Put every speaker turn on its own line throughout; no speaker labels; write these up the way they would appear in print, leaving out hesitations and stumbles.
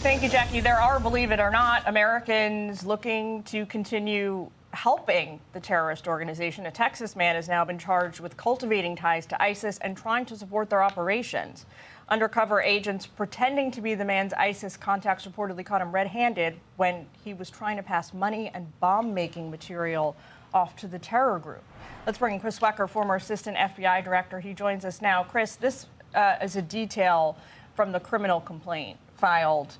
Thank you, Jackie. There are, believe it or not, Americans looking to continue helping the terrorist organization. A Texas man has now been charged with cultivating ties to ISIS and trying to support their operations. Undercover agents pretending to be the man's ISIS contacts reportedly caught him red-handed when he was trying to pass money and bomb-making material off to the terror group. Let's bring in Chris Swecker, former assistant FBI director. He joins us now. Chris, this is a detail from the criminal complaint filed.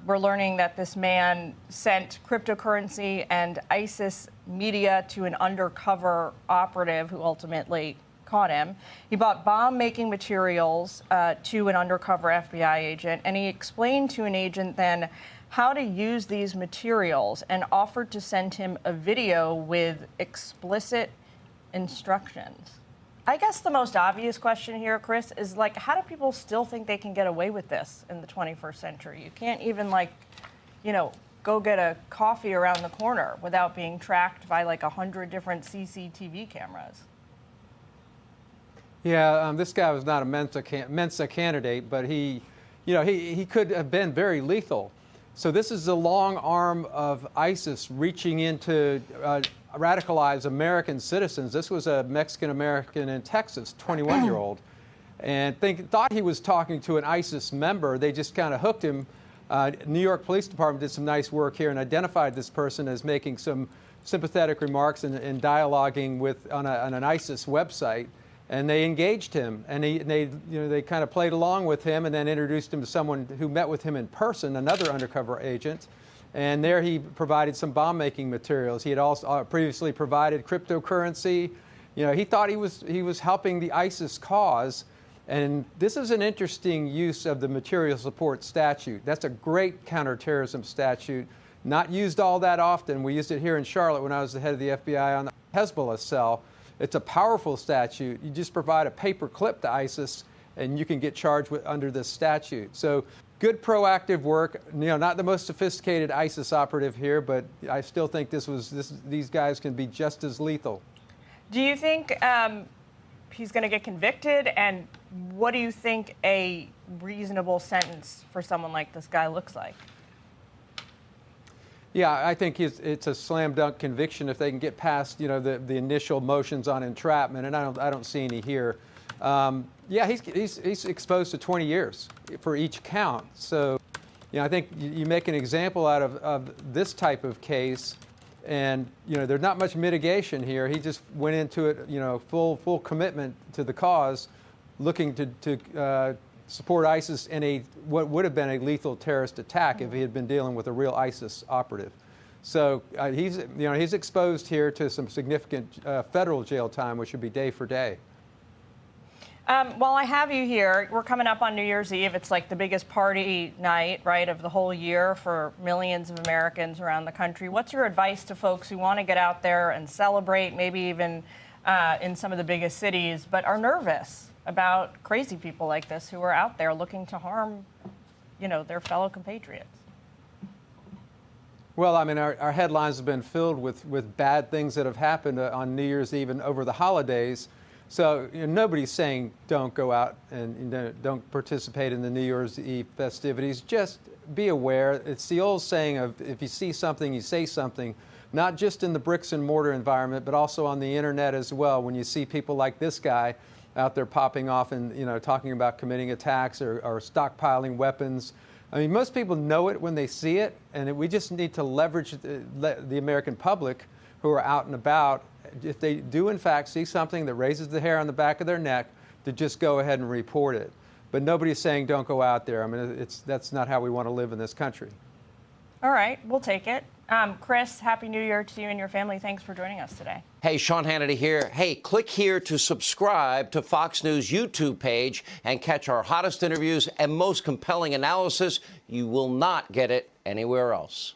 We're learning that this man sent cryptocurrency and ISIS media to an undercover operative who ultimately caught him. He bought bomb-making materials to an undercover FBI agent, and he explained to an agent then how to use these materials and offered to send him a video with explicit instructions. I guess the most obvious question here, Chris, is like, how do people still think they can get away with this in the 21st century? You can't even, like, go get a coffee around the corner without being tracked by like 100 different CCTV cameras.
Yeah, this guy was not a Mensa candidate, but he could have been very lethal. So this is the long arm of ISIS reaching into radicalized American citizens. This was a Mexican-American in Texas, 21-year-old, and thought he was talking to an ISIS member. They just kind of hooked him. New York Police Department did some nice work here and identified this person as making some sympathetic remarks and dialoguing on an ISIS website. And they engaged him, and they kind of played along with him, and then introduced him to someone who met with him in person, another undercover agent. And there he provided some bomb-making materials. He had also previously provided cryptocurrency. He thought he was helping the ISIS cause. And this is an interesting use of the material support statute. That's a great counterterrorism statute, not used all that often. We used it here in Charlotte when I was the head of the FBI on the Hezbollah cell. It's a powerful statute. You just provide a paper clip to ISIS, and you can get charged under this statute. So good proactive work. Not the most sophisticated ISIS operative here, but I still think these guys can be just as lethal.
Do you think he's going to get convicted? And what do you think a reasonable sentence for someone like this guy looks like?
Yeah, I think it's a slam dunk conviction if they can get past the initial motions on entrapment, and I don't see any here. Yeah, he's exposed to 20 years for each count. So, I think you make an example out of this type of case, and there's not much mitigation here. He just went into it, full commitment to the cause, looking to support ISIS in what would have been a lethal terrorist attack if he had been dealing with a real ISIS operative. So he's exposed here to some significant federal jail time, which would be day for day.
While I have you here, we're coming up on New Year's Eve. It's like the biggest party night, right, of the whole year for millions of Americans around the country. What's your advice to folks who want to get out there and celebrate, maybe even in some of the biggest cities, but are nervous about crazy people like this who are out there looking to harm, their fellow compatriots?
Well, I mean, our headlines have been filled with bad things that have happened on New Year's Eve and over the holidays. So nobody's saying don't go out and don't participate in the New Year's Eve festivities. Just be aware. It's the old saying of if you see something, you say something, not just in the bricks and mortar environment, but also on the internet as well. When you see people like this guy out there popping off and talking about committing attacks or stockpiling weapons. I mean, most people know it when they see it, and we just need to leverage the American public who are out and about. If they do in fact see something that raises the hair on the back of their neck, to just go ahead and report it. But nobody's saying don't go out there. I mean, that's not how we want to live in this country.
All right, we'll take it. Chris, Happy New Year to you and your family. Thanks for joining us today.
Hey, Sean Hannity here. Hey, click here to subscribe to Fox News YouTube page and catch our hottest interviews and most compelling analysis. You will not get it anywhere else.